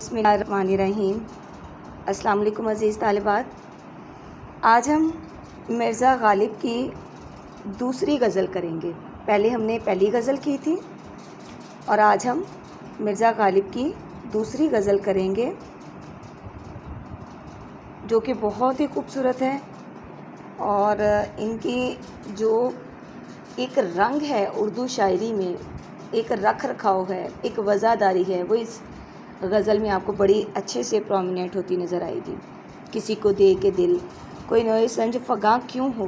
بسم اللہ الرحمن الرحیم۔ السلام علیکم عزیز طالبات، آج ہم مرزا غالب کی دوسری غزل کریں گے۔ پہلے ہم نے پہلی غزل کی تھی اور آج ہم مرزا غالب کی دوسری غزل کریں گے جو کہ بہت ہی خوبصورت ہے، اور ان کی جو ایک رنگ ہے اردو شاعری میں، ایک رکھ رکھاؤ ہے، ایک وزاداری ہے، وہ اس غزل میں آپ کو بڑی اچھے سے پرومیننٹ ہوتی نظر آئے گی۔ کسی کو دے کے دل کوئی نوئے سنج فغاں کیوں ہو،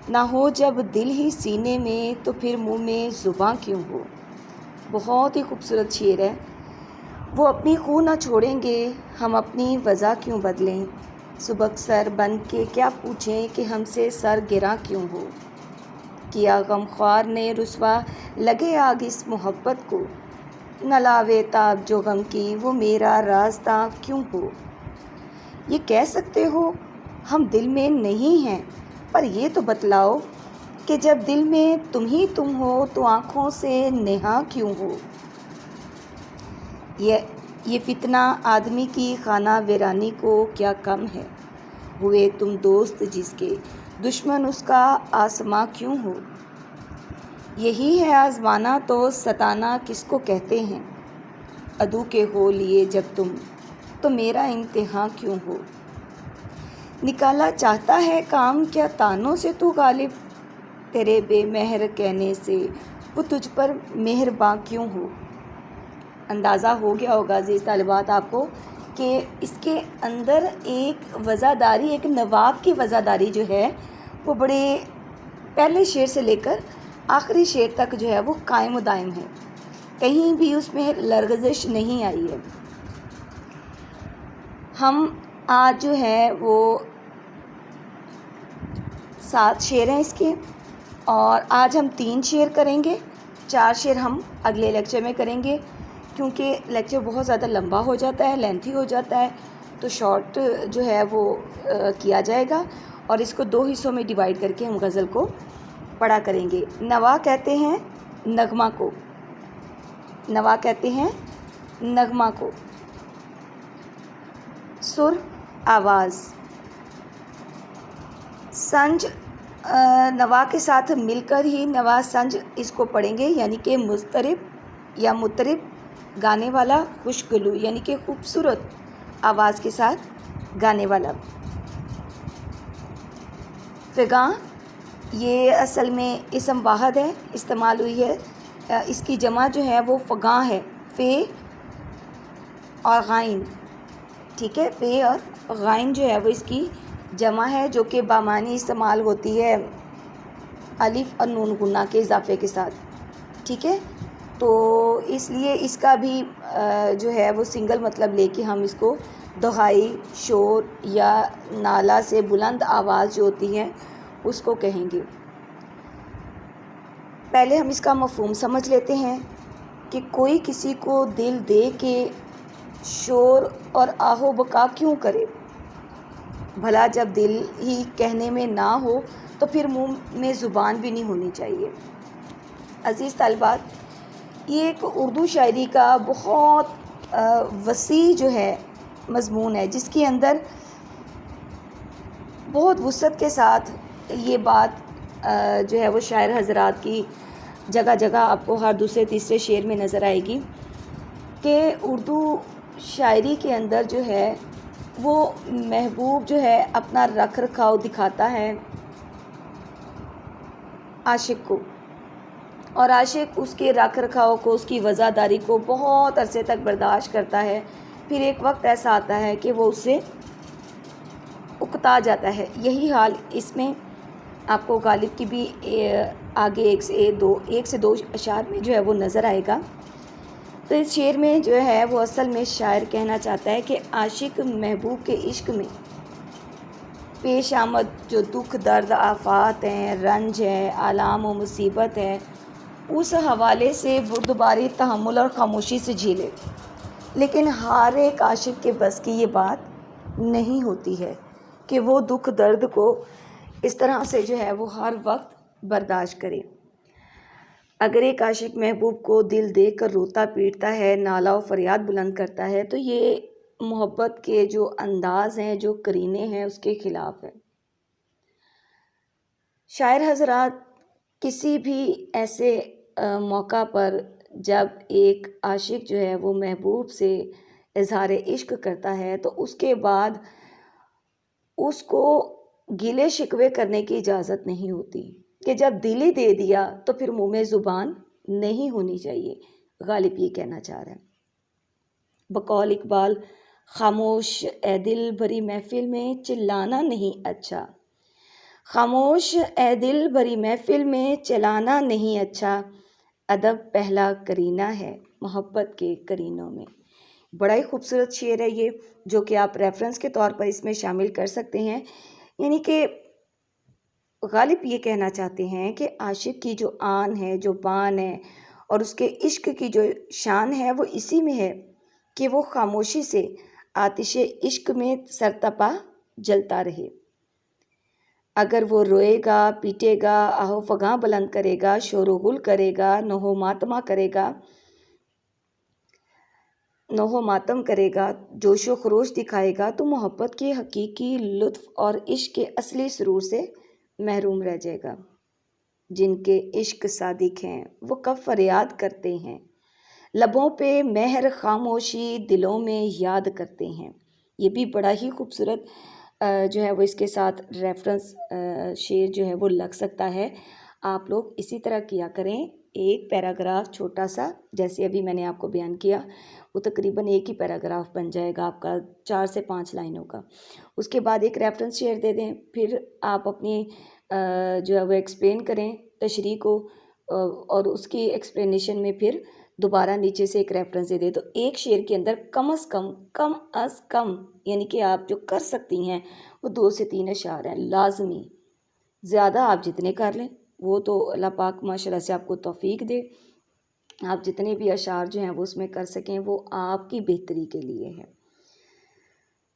نہ ہو جب دل ہی سینے میں تو پھر منہ میں زباں کیوں ہو۔ بہت ہی خوبصورت شعر ہے۔ وہ اپنی خو نہ چھوڑیں گے، ہم اپنی وضع کیوں بدلیں، سبک سر بن کے کیا پوچھیں کہ ہم سے سر گراں کیوں ہو۔ کیا غم خوار نے رسوا لگے آگ اس محبت کو، نہ لاوے تاب جو غم کی وہ میرا رازداں کیوں ہو۔ یہ کہہ سکتے ہو ہم دل میں نہیں ہیں، پر یہ تو بتلاؤ کہ جب دل میں تم ہی تم ہو تو آنکھوں سے نہاں کیوں ہو۔ یہ فتنہ آدمی کی خانہ ویرانی کو کیا کم ہے، ہوئے تم دوست جس کے دشمن اس کا آسماں کیوں ہو۔ یہی ہے آزمانا تو ستانا کس کو کہتے ہیں، عدو کے ہو لیے جب تم تو میرا امتحاں کیوں ہو۔ نکالا چاہتا ہے کام کیا تانوں سے تو غالب، تیرے بے مہر کہنے سے وہ تجھ پر مہرباں کیوں ہو۔ اندازہ ہو گیا ہوگا عزیز طالبات آپ کو کہ اس کے اندر ایک وزاداری، ایک نواب کی وزاداری جو ہے وہ بڑے پہلے شعر سے لے کر آخری شعر تک جو ہے وہ قائم و دائم ہے، کہیں بھی اس میں لرزش نہیں آئی ہے۔ ہم آج جو ہے وہ 7 شعر ہیں اس کے، اور آج ہم 3 شعر کریں گے، 4 شعر ہم اگلے لیکچر میں کریں گے، کیونکہ لیکچر بہت زیادہ لمبا ہو جاتا ہے، لینتھی ہو جاتا ہے، تو شارٹ جو ہے وہ کیا جائے گا، اور اس کو 2 حصوں میں ڈیوائیڈ کر کے ہم غزل کو پڑھا کریں گے۔ نوا کہتے ہیں نغمہ کو، نوا کہتے ہیں نغمہ کو، سر آواز، سنج نوا کے ساتھ مل کر ہی نوا سنج اس کو پڑھیں گے، یعنی کہ مضطرب یا مطرب گانے والا، خوشگلو یعنی کہ خوبصورت آواز کے ساتھ گانے والا۔ فغاں یہ اصل میں اسم واحد ہے، استعمال ہوئی ہے، اس کی جمع جو ہے وہ فغاں ہے، فے اور غائن، ٹھیک ہے، فے اور غائن جو ہے وہ اس کی جمع ہے، جو کہ بامعنی استعمال ہوتی ہے الف اور نون غنہ کے اضافے کے ساتھ، ٹھیک ہے۔ تو اس لیے اس کا بھی جو ہے وہ سنگل مطلب لے کے ہم اس کو دہائی، شور یا نالا سے بلند آواز جو ہوتی ہے اس کو کہیں گے۔ پہلے ہم اس کا مفہوم سمجھ لیتے ہیں کہ کوئی کسی کو دل دے کے شور اور آہ و بکا کیوں کرے، بھلا جب دل ہی کہنے میں نہ ہو تو پھر منہ میں زبان بھی نہیں ہونی چاہیے۔ عزیز طالبات، یہ ایک اردو شاعری کا بہت وسیع جو ہے مضمون ہے، جس کے اندر بہت وسعت کے ساتھ یہ بات جو ہے وہ شاعر حضرات کی جگہ جگہ آپ کو ہر دوسرے تیسرے شعر میں نظر آئے گی کہ اردو شاعری کے اندر جو ہے وہ محبوب جو ہے اپنا رکھ رکھاؤ دکھاتا ہے عاشق کو، اور عاشق اس کے رکھ رکھاؤ کو، اس کی وزاداری کو بہت عرصے تک برداشت کرتا ہے، پھر ایک وقت ایسا آتا ہے کہ وہ اس سے اکتا جاتا ہے۔ یہی حال اس میں آپ کو غالب کی بھی آگے ایک سے دو اشعار میں جو ہے وہ نظر آئے گا۔ تو اس شعر میں جو ہے وہ اصل میں شاعر کہنا چاہتا ہے کہ عاشق محبوب کے عشق میں پیش آمد جو دکھ درد آفات ہیں، رنج ہے، آلام و مصیبت ہے، اس حوالے سے بردباری تحمل اور خاموشی سے جھیلے، لیکن ہر ایک عاشق کے بس کی یہ بات نہیں ہوتی ہے کہ وہ دکھ درد کو اس طرح سے جو ہے وہ ہر وقت برداشت کرے۔ اگر ایک عاشق محبوب کو دل دیکھ کر روتا پیٹتا ہے، نالہ و فریاد بلند کرتا ہے، تو یہ محبت کے جو انداز ہیں، جو قرینے ہیں، اس کے خلاف ہے۔ شاعر حضرات، کسی بھی ایسے موقع پر جب ایک عاشق جو ہے وہ محبوب سے اظہار عشق کرتا ہے تو اس کے بعد اس کو گلے شکوے کرنے کی اجازت نہیں ہوتی، کہ جب دل ہی دے دیا تو پھر منہ میں زبان نہیں ہونی چاہیے۔ غالب یہ کہنا چاہ رہا ہے۔ بقول اقبال، خاموش اے دل بھری محفل میں چلانا نہیں اچھا، خاموش اے دل بھری محفل میں چلانا نہیں اچھا، ادب پہلا کرینہ ہے محبت کے کرینوں میں۔ بڑا ہی خوبصورت شعر ہے یہ، جو کہ آپ ریفرنس کے طور پر اس میں شامل کر سکتے ہیں۔ یعنی کہ غالب یہ کہنا چاہتے ہیں کہ عاشق کی جو آن ہے، جو بان ہے، اور اس کے عشق کی جو شان ہے، وہ اسی میں ہے کہ وہ خاموشی سے آتش عشق میں سرتپا جلتا رہے۔ اگر وہ روئے گا، پیٹے گا، آہ و فغاں بلند کرے گا، شور و غل کرے گا، نوح و ماتمہ کرے گا، جوش و خروش دکھائے گا، تو محبت کے حقیقی لطف اور عشق کے اصلی سرور سے محروم رہ جائے گا۔ جن کے عشق صادق ہیں وہ کب فریاد کرتے ہیں، لبوں پہ مہر خاموشی دلوں میں یاد کرتے ہیں۔ یہ بھی بڑا ہی خوبصورت جو ہے وہ اس کے ساتھ ریفرنس شعر جو ہے وہ لگ سکتا ہے۔ آپ لوگ اسی طرح کیا کریں، ایک پیراگراف چھوٹا سا، جیسے ابھی میں نے آپ کو بیان کیا، وہ تقریباً ایک ہی پیراگراف بن جائے گا آپ کا 4 سے 5 لائنوں کا۔ اس کے بعد ایک ریفرنس شیئر دے دیں، پھر آپ اپنی جو ہے وہ ایکسپلین کریں تشریح کو، اور اس کی ایکسپلینیشن میں پھر دوبارہ نیچے سے ایک ریفرنس دے دیں۔ تو ایک شعر کے اندر کم از کم یعنی کہ آپ جو کر سکتی ہیں وہ 2 سے 3 اشعار ہیں لازمی۔ زیادہ آپ جتنے کر لیں، وہ تو اللہ پاک ماشاءاللہ سے آپ کو توفیق دے، آپ جتنے بھی اشعار جو ہیں وہ اس میں کر سکیں، وہ آپ کی بہتری کے لیے ہے۔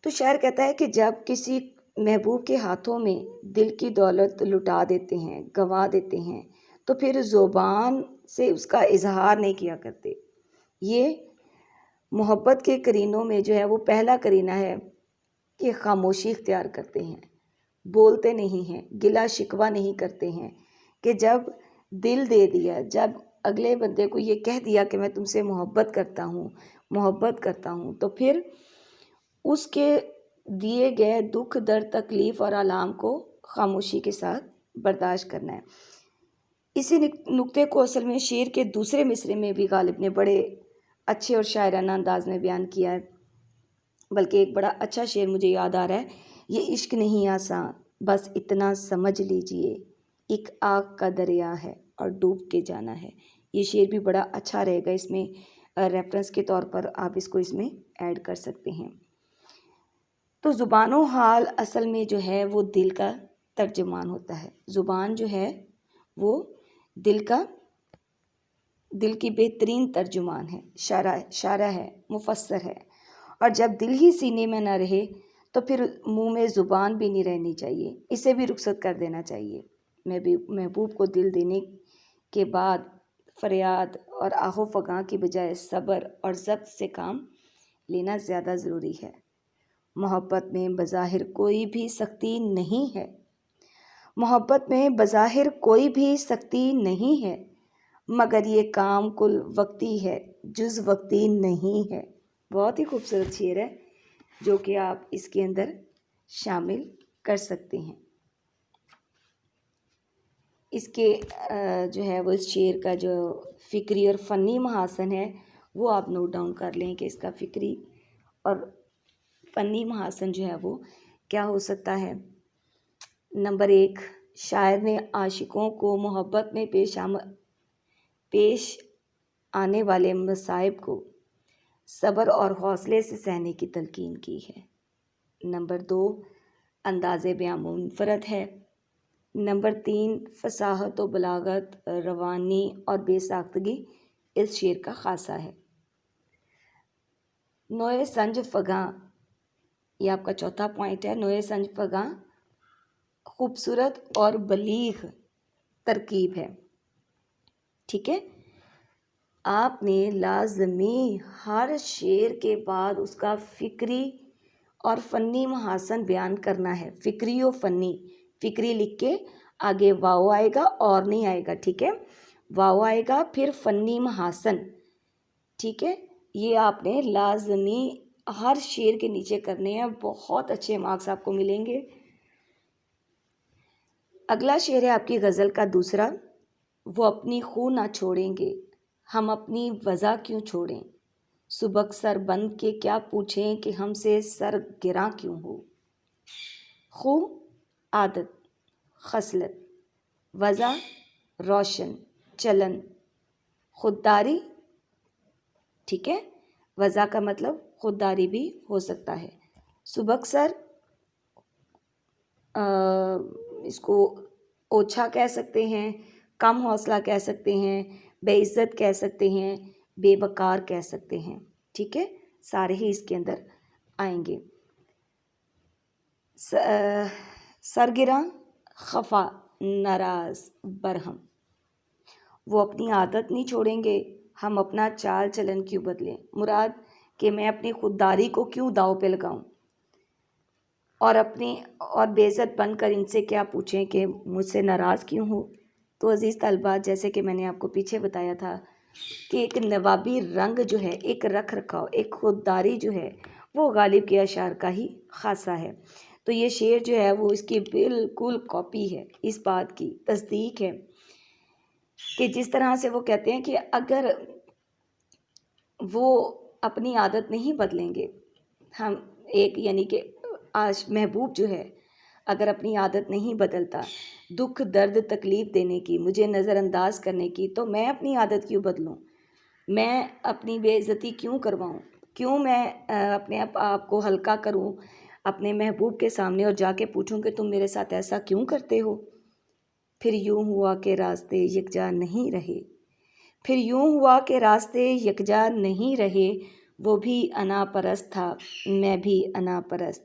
تو شاعر کہتا ہے کہ جب کسی محبوب کے ہاتھوں میں دل کی دولت لٹا دیتے ہیں، گنوا دیتے ہیں، تو پھر زبان سے اس کا اظہار نہیں کیا کرتے۔ یہ محبت کے کرینوں میں جو ہے وہ پہلا کرینہ ہے کہ خاموشی اختیار کرتے ہیں، بولتے نہیں ہیں، گلہ شکوہ نہیں کرتے ہیں، کہ جب دل دے دیا، جب اگلے بندے کو یہ کہہ دیا کہ میں تم سے محبت کرتا ہوں، تو پھر اس کے دیے گئے دکھ، درد، تکلیف اور آلام کو خاموشی کے ساتھ برداشت کرنا ہے۔ اسی نقطے کو اصل میں شعر کے دوسرے مصرعے میں بھی غالب نے بڑے اچھے اور شاعرانہ انداز میں بیان کیا ہے، بلکہ ایک بڑا اچھا شعر مجھے یاد آ رہا ہے، یہ عشق نہیں آساں بس اتنا سمجھ لیجئے، ایک آگ کا دریا ہے اور ڈوب کے جانا ہے۔ یہ شعر بھی بڑا اچھا رہے گا، اس میں ریفرنس کے طور پر آپ اس کو اس میں ایڈ کر سکتے ہیں۔ تو زبان و حال اصل میں جو ہے وہ دل کا ترجمان ہوتا ہے۔ زبان جو ہے وہ دل کی بہترین ترجمان ہے، شارح ہے، مفسر ہے، اور جب دل ہی سینے میں نہ رہے تو پھر منہ میں زبان بھی نہیں رہنی چاہیے، اسے بھی رخصت کر دینا چاہیے۔ محبوب کو دل دینے کے بعد فریاد اور آہ و فغاں کی بجائے صبر اور ضبط سے کام لینا زیادہ ضروری ہے۔ محبت میں بظاہر کوئی بھی سختی نہیں ہے، محبت میں بظاہر کوئی بھی سختی نہیں ہے، مگر یہ کام کل وقتی ہے، جز وقتی نہیں ہے۔ بہت ہی خوبصورت شعر ہے جو کہ آپ اس کے اندر شامل کر سکتے ہیں۔ اس کے جو ہے وہ اس شعر کا جو فکری اور فنی محاسن ہے وہ آپ نوٹ ڈاؤن کر لیں کہ اس کا فکری اور فنی محاسن جو ہے وہ کیا ہو سکتا ہے۔ نمبر 1، شاعر نے عاشقوں کو محبت میں پیش آنے والے مصائب کو صبر اور حوصلے سے سہنے کی تلقین کی ہے۔ نمبر 2، انداز بیان منفرد ہے۔ نمبر 3، فصاحت و بلاغت، روانی اور بے ساختگی اس شعر کا خاصہ ہے۔ نوع سنج فگاں، یہ آپ کا چوتھا پوائنٹ ہے، نوع سنج فگاں خوبصورت اور بلیغ ترکیب ہے۔ ٹھیک ہے. آپ نے لازمی ہر شعر کے بعد اس کا فکری اور فنی محاسن بیان کرنا ہے. فکری و فنی، فکری لکھ کے آگے واو آئے گا اور نہیں آئے گا. ٹھیک ہے، واو آئے گا پھر فنی محاسن. ٹھیک ہے، یہ آپ نے لازمی ہر شعر کے نیچے کرنے ہیں. بہت اچھے مارکس آپ کو ملیں گے. اگلا شعر ہے آپ کی غزل کا دوسرا. وہ اپنی خو نہ چھوڑیں گے، ہم اپنی وضع کیوں چھوڑیں. سبک سر بند کے کیا پوچھیں کہ ہم سے سر گراں کیوں ہو. خو عادت، خصلت، وضع روشن، چلن، خودداری. ٹھیک ہے، وضع کا مطلب خودداری بھی ہو سکتا ہے. سبک سر اس کو اوچھا کہہ سکتے ہیں، کم حوصلہ کہہ سکتے ہیں، بے عزت کہہ سکتے ہیں، بے وقار کہہ سکتے ہیں. ٹھیک ہے، سارے ہی اس کے اندر آئیں گے. سرگراں، خفا، ناراض، برہم. وہ اپنی عادت نہیں چھوڑیں گے، ہم اپنا چال چلن کیوں بدلیں. مراد کہ میں اپنی خودداری کو کیوں داؤ پہ لگاؤں اور بے عزت بن کر ان سے کیا پوچھیں کہ مجھ سے ناراض کیوں ہو. تو عزیز طالبات، جیسے کہ میں نے آپ کو پیچھے بتایا تھا کہ ایک نوابی رنگ جو ہے، ایک رکھ رکھاؤ، ایک خودداری جو ہے، وہ غالب کے اشعار کا ہی خاصہ ہے. تو یہ شعر جو ہے وہ اس کی بالکل کاپی ہے، اس بات کی تصدیق ہے کہ جس طرح سے وہ کہتے ہیں کہ اگر وہ اپنی عادت نہیں بدلیں گے، ہم ایک یعنی کہ آج محبوب جو ہے اگر اپنی عادت نہیں بدلتا دکھ درد تکلیف دینے کی، مجھے نظر انداز کرنے کی، تو میں اپنی عادت کیوں بدلوں، میں اپنی بے عزتی کیوں کرواؤں، کیوں میں اپنے آپ کو ہلکا کروں اپنے محبوب کے سامنے اور جا کے پوچھوں کہ تم میرے ساتھ ایسا کیوں کرتے ہو. پھر یوں ہوا کہ راستے یکجا نہیں رہے، پھر یوں ہوا کہ راستے یکجا نہیں رہے، وہ بھی انا پرست تھا، میں بھی انا پرست.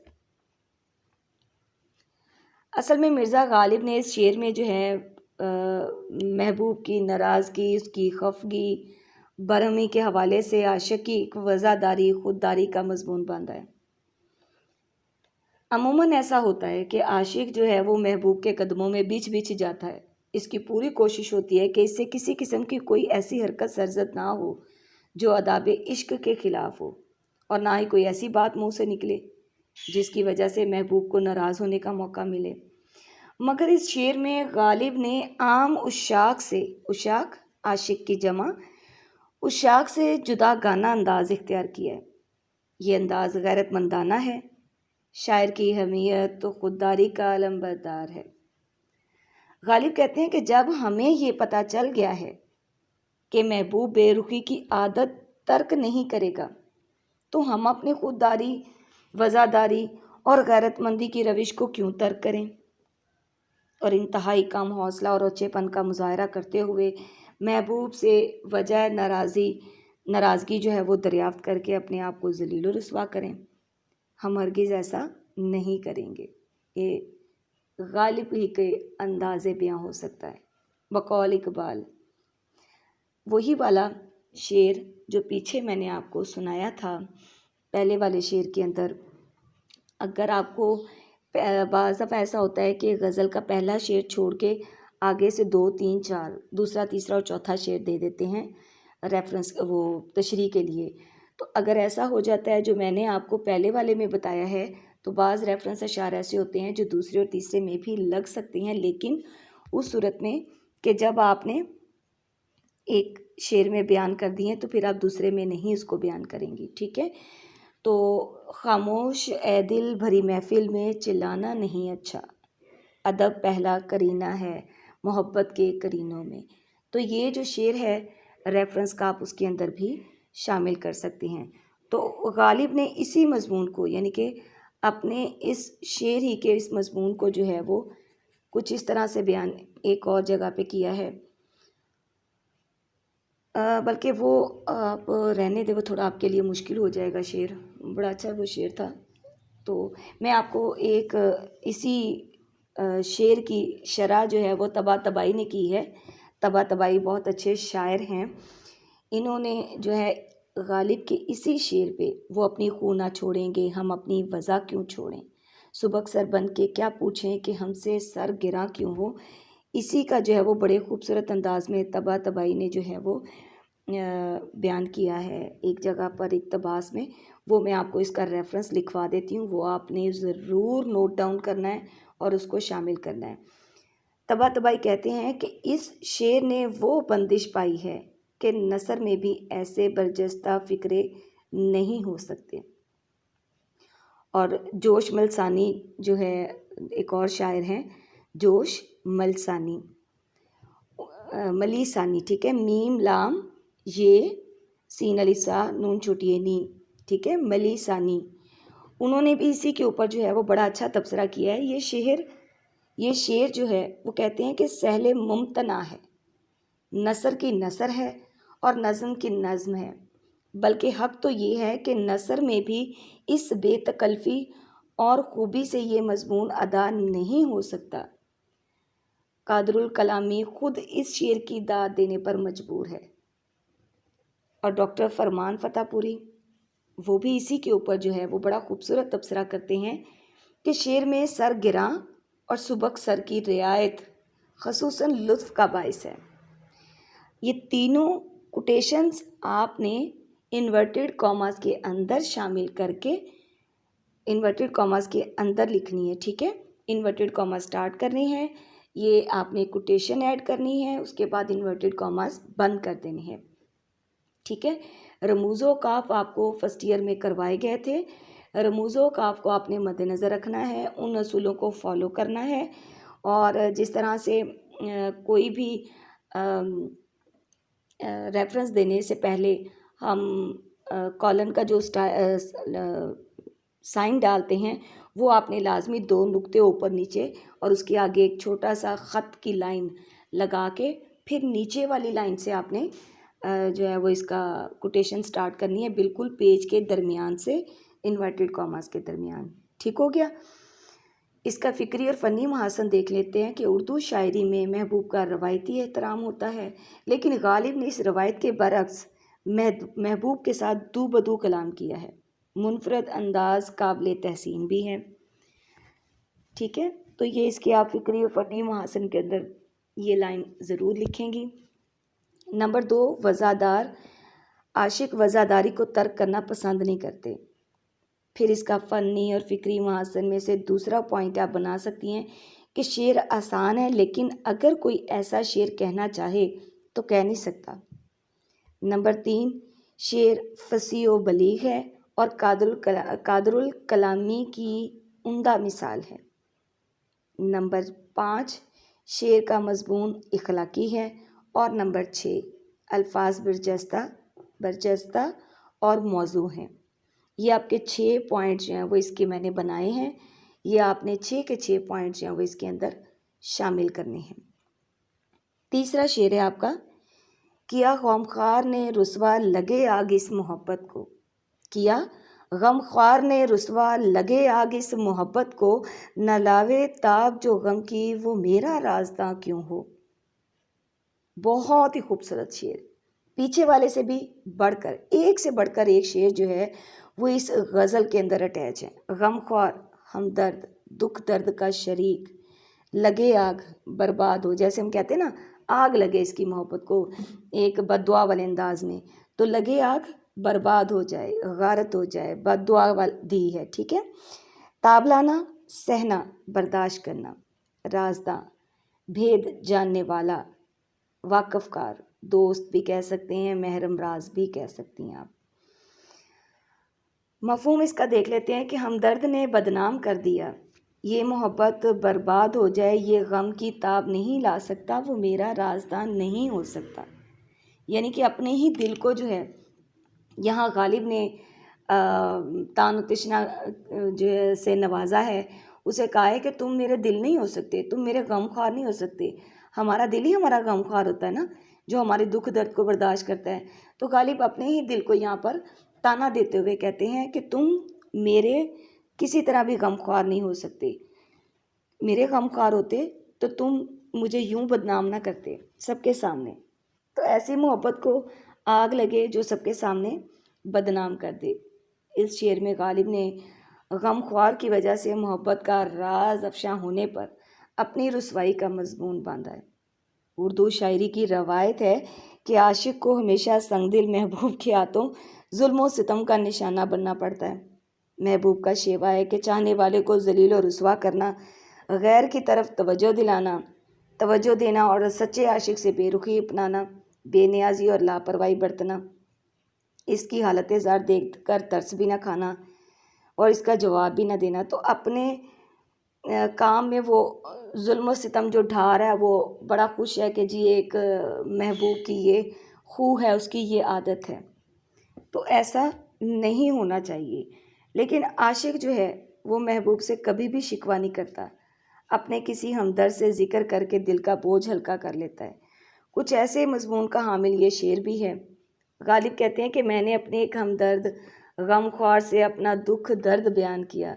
اصل میں مرزا غالب نے اس شعر میں جو ہے محبوب کی ناراضگی، اس کی خفگی، برہمی کے حوالے سے عاشقی، وضعداری، خودداری کا مضمون باندھا ہے. عموماً ایسا ہوتا ہے کہ عاشق جو ہے وہ محبوب کے قدموں میں بیچ بیچ جاتا ہے. اس کی پوری کوشش ہوتی ہے کہ اس سے کسی قسم کی کوئی ایسی حرکت سرزد نہ ہو جو آداب عشق کے خلاف ہو، اور نہ ہی کوئی ایسی بات منہ سے نکلے جس کی وجہ سے محبوب کو ناراض ہونے کا موقع ملے. مگر اس شعر میں غالب نے عام عشاق سے، عشاق عاشق کی جمع، عشاق سے جدا گانا انداز اختیار کیا ہے. یہ انداز غیرت مندانہ ہے، شاعر کی حمیت تو خودداری کا علمبردار ہے. غالب کہتے ہیں کہ جب ہمیں یہ پتہ چل گیا ہے کہ محبوب بے رخی کی عادت ترک نہیں کرے گا، تو ہم اپنی خودداری، وضعداری اور غیرت مندی کی روش کو کیوں ترک کریں. اور انتہائی کم حوصلہ اور اونچے پن کا مظاہرہ کرتے ہوئے محبوب سے وجہ ناراضگی جو ہے وہ دریافت کر کے اپنے آپ کو ذلیل و رسوا کریں. ہم ہرگز ایسا نہیں کریں گے. یہ غالب ہی کے انداز بیاں ہو سکتا ہے. بقول اقبال، وہی والا شعر جو پیچھے میں نے آپ کو سنایا تھا پہلے والے شعر کے اندر. اگر آپ کو بعض دفعہ ایسا ہوتا ہے کہ غزل کا پہلا شعر چھوڑ کے آگے سے 2 3 4 دوسرا تیسرا اور چوتھا شعر دے دیتے ہیں ریفرنس، وہ تشریح کے لیے. تو اگر ایسا ہو جاتا ہے جو میں نے آپ کو پہلے والے میں بتایا ہے، تو بعض ریفرنس اشعار ایسے ہوتے ہیں جو دوسرے اور تیسرے میں بھی لگ سکتے ہیں، لیکن اس صورت میں کہ جب آپ نے ایک شعر میں بیان کر دی ہیں تو پھر آپ دوسرے میں نہیں اس کو بیان کریں گی. ٹھیک ہے، تو خاموش اے دل بھری محفل میں چلانا نہیں اچھا، ادب پہلا کرینہ ہے محبت کے کرینوں میں. تو یہ جو شعر ہے ریفرنس کا آپ اس کے اندر بھی شامل کر سکتے ہیں. تو غالب نے اسی مضمون کو، یعنی کہ اپنے اس شعر ہی کے اس مضمون کو جو ہے وہ کچھ اس طرح سے بیان ایک اور جگہ پہ کیا ہے. بلکہ وہ آپ رہنے دے، وہ تھوڑا آپ کے لیے مشکل ہو جائے گا. شعر بڑا اچھا وہ شعر تھا. تو میں آپ کو ایک اسی شعر کی شرح جو ہے وہ طباطبائی نے کی ہے طباطبائی بہت اچھے شاعر ہیں. انہوں نے جو ہے غالب کے اسی شعر پہ وہ اپنی خوں نہ چھوڑیں گے ہم اپنی وضع کیوں چھوڑیں، سبک سر بن کے کیا پوچھیں کہ ہم سے سر گراں کیوں ہو، اسی کا جو ہے وہ بڑے خوبصورت انداز میں طباطبائی نے جو ہے وہ بیان کیا ہے ایک جگہ پر اقتباس میں. وہ میں آپ کو اس کا ریفرنس لکھوا دیتی ہوں، وہ آپ نے ضرور نوٹ ڈاؤن کرنا ہے اور اس کو شامل کرنا ہے. طباطبائی کہتے ہیں کہ اس شعر نے وہ بندش پائی ہے کہ نثر میں بھی ایسے برجستہ فقرے نہیں ہو سکتے. اور جوش ملسانی جو ہے ایک اور شاعر ہیں، جوش ملسانی ملیسانی، ٹھیک ہے، میم لام یہ سین الفا نون چھوٹی نی، ٹھیک ہے، ملیسانی. انہوں نے بھی اسی کے اوپر جو ہے وہ بڑا اچھا تبصرہ کیا ہے. یہ شعر جو ہے وہ کہتے ہیں کہ سہل ممتنع ہے، نثر کی نثر ہے اور نظم کی نظم ہے، بلکہ حق تو یہ ہے کہ نثر میں بھی اس بے تکلفی اور خوبی سے یہ مضمون ادا نہیں ہو سکتا. قادر الکلامی خود اس شعر کی داد دینے پر مجبور ہے. اور ڈاکٹر فرمان فتح پوری وہ بھی اسی کے اوپر جو ہے وہ بڑا خوبصورت تبصرہ کرتے ہیں کہ شعر میں سر گراں اور سبک سر کی رعایت خصوصاً لطف کا باعث ہے. یہ تینوں کوٹیشنز آپ نے انورٹڈ کاماز کے اندر شامل کر کے انورٹڈ کاماز کے اندر لکھنی ہے، ٹھیک ہے. انورٹڈ کاماز سٹارٹ کرنی ہے، یہ آپ نے کوٹیشن ایڈ کرنی ہے، اس کے بعد انورٹڈ کاماز بند کر دینے ہیں، ٹھیک ہے. رموز و کاف آپ کو فرسٹ ایئر میں کروائے گئے تھے. رموز و کاف کو آپ نے مد نظر رکھنا ہے، ان اصولوں کو فالو کرنا ہے. اور جس طرح سے کوئی بھی ریفرنس دینے سے پہلے ہم کالن کا جو سائن ڈالتے ہیں وہ آپ نے لازمی 2 نقطے اوپر نیچے اور اس کے آگے ایک چھوٹا سا خط کی لائن لگا کے پھر نیچے والی لائن سے آپ نے جو ہے وہ اس کا کوٹیشن سٹارٹ کرنی ہے، بالکل پیج کے درمیان سے انورٹڈ کاماز کے درمیان. ٹھیک ہو گیا. اس کا فکری اور فنی محاسن دیکھ لیتے ہیں کہ اردو شاعری میں محبوب کا روایتی احترام ہوتا ہے، لیکن غالب نے اس روایت کے برعکس محبوب کے ساتھ دو بدو کلام کیا ہے. منفرد انداز قابل تحسین بھی ہے، ٹھیک ہے. تو یہ اس کے آپ فکری اور فنی محاسن کے اندر یہ لائن ضرور لکھیں گی. نمبر 2، وزادار. عاشق وزاداری کو ترک کرنا پسند نہیں کرتے. پھر اس کا فنی اور فکری محاسن میں سے دوسرا پوائنٹ آپ بنا سکتی ہیں کہ شعر آسان ہے، لیکن اگر کوئی ایسا شعر کہنا چاہے تو کہہ نہیں سکتا. نمبر 3، شعر فصیح و بلیغ ہے اور قادر الکلامی کی عمدہ مثال ہے. نمبر 5، شعر کا مضمون اخلاقی ہے. اور نمبر 6، الفاظ برجستہ اور موزوں ہیں. یہ آپ کے 6 پوائنٹس جو ہیں وہ اس کے میں نے بنائے ہیں، یہ آپ نے 6 کے 6 پوائنٹس جو ہیں وہ اس کے اندر شامل کرنے ہیں. تیسرا شعر ہے آپ کا، کیا غمخوار نے رسوا لگے آگ اس محبت کو. کیا غمخوار نے رسوا لگے آگ اس محبت کو، نہ لاوے تاب جو غم کی وہ میرا رازداں کیوں ہو. بہت ہی خوبصورت شعر، پیچھے والے سے بھی بڑھ کر ایک شعر جو ہے وہ اس غزل کے اندر اٹیچ ہے. غمخوار، ہمدرد، دکھ درد کا شریک، لگے آگ، برباد ہو. جیسے ہم کہتے ہیں نا آگ لگے اس کی محبت کو ایک بد دعا والے انداز میں، تو لگے آگ، برباد ہو جائے، غارت ہو جائے، بد دعا دی ہے، ٹھیک ہے. تاب لانا، سہنا، برداشت کرنا. رازداں، بھید جاننے والا، واقف کار، دوست بھی کہہ سکتے ہیں، محرم راز بھی کہہ سکتی ہیں آپ. مفہوم اس کا دیکھ لیتے ہیں کہ ہمدرد نے بدنام کر دیا، یہ محبت برباد ہو جائے، یہ غم کی تاب نہیں لا سکتا، وہ میرا رازداں نہیں ہو سکتا. یعنی کہ اپنے ہی دل کو جو ہے یہاں غالب نے تان و تشنا جو ہے سے نوازا ہے. اسے کہا ہے کہ تم میرے دل نہیں ہو سکتے، تم میرے غم خوار نہیں ہو سکتے. ہمارا دل ہی ہمارا غم خوار ہوتا ہے نا، جو ہمارے دکھ درد کو برداشت کرتا ہے. تو غالب اپنے ہی دل کو یہاں پر تانا دیتے ہوئے کہتے ہیں کہ تم میرے کسی طرح بھی غم خوار نہیں ہو سکتے. میرے غم خوار ہوتے تو تم مجھے یوں بدنام نہ کرتے سب کے سامنے۔ تو ایسی محبت کو آگ لگے جو سب کے سامنے بدنام کر دے۔ اس شعر میں غالب نے غم خوار کی وجہ سے محبت کا راز افشاں ہونے پر اپنی رسوائی کا مضمون باندھا ہے۔ اردو شاعری کی روایت ہے کہ عاشق کو ہمیشہ سنگ دل محبوب کے ہاتھوں ظلم و ستم کا نشانہ بننا پڑتا ہے۔ محبوب کا شیوا ہے کہ چاہنے والے کو ذلیل و رسوا کرنا، غیر کی طرف توجہ دینا اور سچے عاشق سے بے رخی اپنانا، بے نیازی اور لاپرواہی برتنا، اس کی حالت زار دیکھ کر ترس بھی نہ کھانا اور اس کا جواب بھی نہ دینا۔ تو اپنے کام میں وہ ظلم و ستم جو ڈھا رہا ہے وہ بڑا خوش ہے کہ جی ایک محبوب کی یہ خو ہے، اس کی یہ عادت ہے۔ تو ایسا نہیں ہونا چاہیے۔ لیکن عاشق جو ہے وہ محبوب سے کبھی بھی شکوہ نہیں کرتا، اپنے کسی ہمدرد سے ذکر کر کے دل کا بوجھ ہلکا کر لیتا ہے۔ کچھ ایسے مضمون کا حامل یہ شعر بھی ہے۔ غالب کہتے ہیں کہ میں نے اپنے ایک ہمدرد غم خوار سے اپنا دکھ درد بیان کیا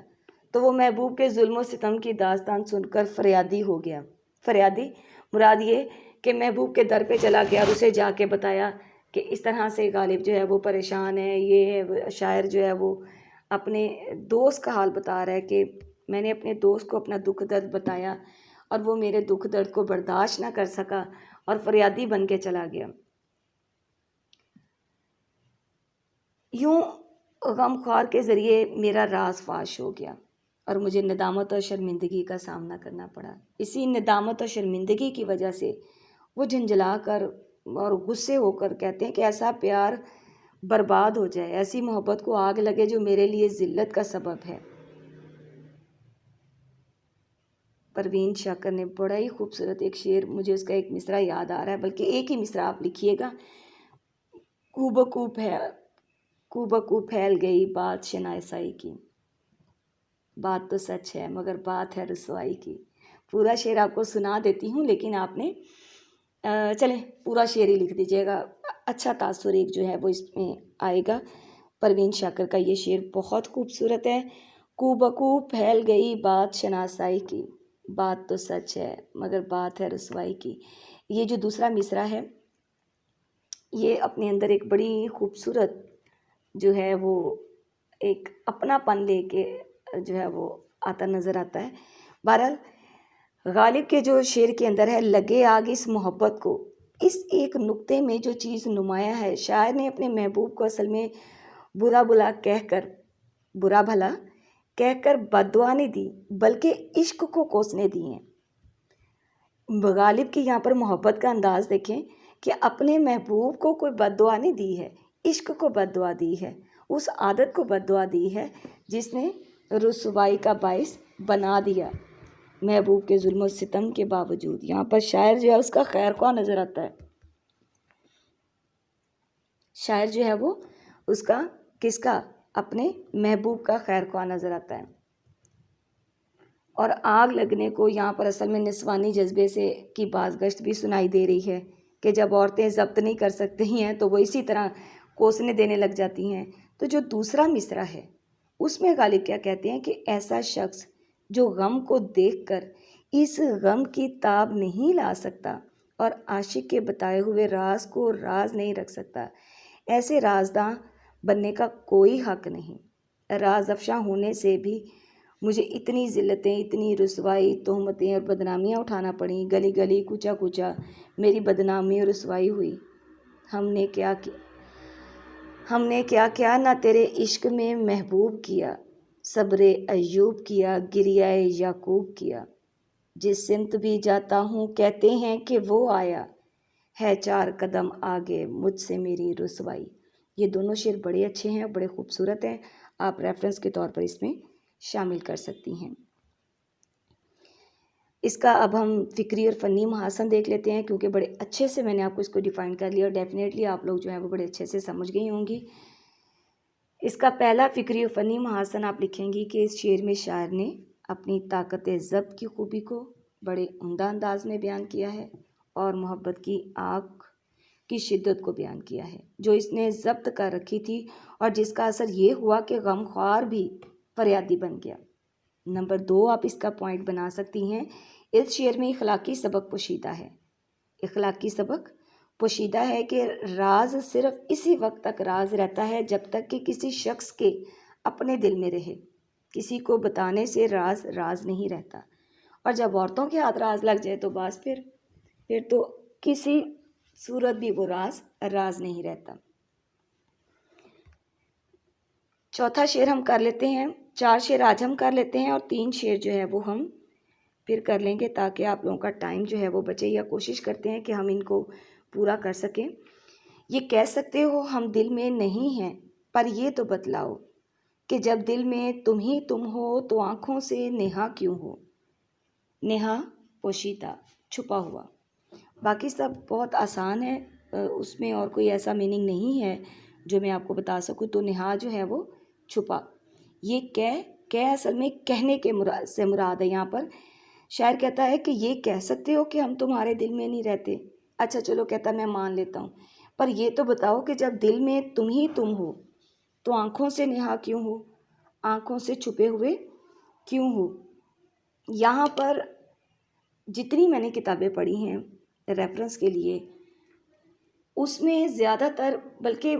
تو وہ محبوب کے ظلم و ستم کی داستان سن کر فریادی ہو گیا۔ فریادی مراد یہ کہ محبوب کے در پہ چلا گیا اور اسے جا کے بتایا کہ اس طرح سے غالب جو ہے وہ پریشان ہے، یہ ہے۔ شاعر جو ہے وہ اپنے دوست کا حال بتا رہا ہے کہ میں نے اپنے دوست کو اپنا دکھ درد بتایا اور وہ میرے دکھ درد کو برداشت نہ کر سکا اور فریادی بن کے چلا گیا۔ یوں غم خوار کے ذریعے میرا راز فاش ہو گیا اور مجھے ندامت اور شرمندگی کا سامنا کرنا پڑا۔ اسی ندامت اور شرمندگی کی وجہ سے وہ جھنجھلا کر اور غصے ہو کر کہتے ہیں کہ ایسا پیار برباد ہو جائے، ایسی محبت کو آگ لگے جو میرے لیے ذلت کا سبب ہے۔ پروین شاکر نے بڑا ہی خوبصورت ایک شعر، مجھے اس کا ایک مصرع یاد آ رہا ہے، بلکہ ایک ہی مصرع آپ لکھیے گا۔ کو بکو پھیل گئی بات شناسائی کی، بات تو سچ ہے مگر بات ہے رسوائی کی۔ پورا شعر آپ کو سنا دیتی ہوں، لیکن آپ نے چلیں پورا شعر ہی لکھ دیجیے گا، اچھا تاثر ایک جو ہے وہ اس میں آئے گا۔ پروین شاکر کا یہ شعر بہت خوبصورت ہے۔ کو بکو پھیل گئی بات شناسائی کی، بات تو سچ ہے مگر بات ہے رسوائی کی۔ یہ جو دوسرا مصرع ہے یہ اپنے اندر ایک بڑی خوبصورت جو ہے وہ ایک اپنا پن لے کے جو ہے وہ آتا نظر آتا ہے۔ بہرحال غالب کے جو شعر کے اندر ہے، لگے آگ اس محبت کو، اس ایک نقطے میں جو چیز نمایاں ہے، شاعر نے اپنے محبوب کو اصل میں برا بھلا کہہ کر بد دعا نہیں دی بلکہ عشق کو کوسنے دی ہیں۔ غالب کی یہاں پر محبت کا انداز دیکھیں کہ اپنے محبوب کو کوئی بد دعا نہیں دی ہے، عشق کو بد دعا دی ہے، اس عادت کو بد دعا دی ہے جس نے رسوائی کا باعث بنا دیا محبوب کے ظلم و ستم کے باوجود۔ یہاں پر شاعر جو ہے اس کا خیر خواہ نظر آتا ہے، شاعر جو ہے وہ اس کا کس کا، اپنے محبوب کا خیر خواہ نظر آتا ہے۔ اور آگ لگنے کو یہاں پر اصل میں نسوانی جذبے سے کی بازگشت بھی سنائی دے رہی ہے کہ جب عورتیں ضبط نہیں کر سکتی ہیں تو وہ اسی طرح کوسنے دینے لگ جاتی ہیں۔ تو جو دوسرا مصرع ہے اس میں غالب کیا کہتے ہیں کہ ایسا شخص جو غم کو دیکھ کر اس غم کی تاب نہیں لا سکتا اور عاشق کے بتائے ہوئے راز کو راز نہیں رکھ سکتا، ایسے رازداں بننے کا کوئی حق نہیں۔ راز افشاں ہونے سے بھی مجھے اتنی ذلتیں، اتنی رسوائی، تہمتیں اور بدنامیاں اٹھانا پڑیں، گلی گلی کوچا کوچا میری بدنامی اور رسوائی ہوئی۔ ہم نے کیا کیا نہ تیرے عشق میں محبوب کیا، صبر ایوب کیا، گریہ یعقوب کیا، جس سمت بھی جاتا ہوں کہتے ہیں کہ وہ آیا ہے 4 قدم آگے مجھ سے میری رسوائی۔ یہ دونوں شعر بڑے اچھے ہیں، بڑے خوبصورت ہیں، آپ ریفرنس کے طور پر اس میں شامل کر سکتی ہیں۔ اس کا اب ہم فکری اور فنی محاسن دیکھ لیتے ہیں، کیونکہ بڑے اچھے سے میں نے آپ کو اس کو ڈیفائن کر لیا اور ڈیفینیٹلی آپ لوگ جو ہیں وہ بڑے اچھے سے سمجھ گئی ہوں گی۔ اس کا پہلا فکری اور فنی محاسن آپ لکھیں گی کہ اس شعر میں شاعر نے اپنی طاقت ضبط کی خوبی کو بڑے عمدہ انداز میں بیان کیا ہے اور محبت کی آگ کی شدت کو بیان کیا ہے جو اس نے ضبط کر رکھی تھی اور جس کا اثر یہ ہوا کہ غم خوار بھی فریادی بن گیا۔ نمبر 2 آپ اس کا پوائنٹ بنا سکتی ہیں، اس شعر میں اخلاقی سبق پوشیدہ ہے، اخلاقی سبق پوشیدہ ہے کہ راز صرف اسی وقت تک راز رہتا ہے جب تک کہ کسی شخص کے اپنے دل میں رہے، کسی کو بتانے سے راز راز نہیں رہتا، اور جب عورتوں کے ہاتھ راز لگ جائے تو بس پھر تو کسی صورت بھی وہ راز راز نہیں رہتا۔ چوتھا شعر ہم کر لیتے ہیں، 4 شعر آج ہم کر لیتے ہیں اور 3 شعر جو ہے وہ ہم پھر کر لیں گے تاکہ آپ لوگوں کا ٹائم جو ہے وہ بچے، یا کوشش کرتے ہیں کہ ہم ان کو پورا کر سکیں۔ یہ کہہ سکتے ہو ہم دل میں نہیں ہیں، پر یہ تو بتلاؤ کہ جب دل میں تم ہی تم ہو تو آنکھوں سے نہا کیوں ہو؟ نہا پوشیدہ، چھپا ہوا۔ باقی سب بہت آسان ہے، اس میں اور کوئی ایسا میننگ نہیں ہے جو میں آپ کو بتا سکوں۔ تو نہا جو ہے وہ چھپا، یہ کہہ اصل میں کہنے کے سے مراد ہے۔ یہاں پر شاعر کہتا ہے کہ یہ کہہ سکتے ہو کہ ہم تمہارے دل میں نہیں رہتے، اچھا چلو کہتا میں مان لیتا ہوں، پر یہ تو بتاؤ کہ جب دل میں تم ہی تم ہو تو آنکھوں سے نہا کیوں ہو؟ آنکھوں سے چھپے ہوئے کیوں ہو؟ یہاں پر جتنی میں نے کتابیں پڑھی ہیں ریفرنس کے لیے، اس میں زیادہ تر بلکہ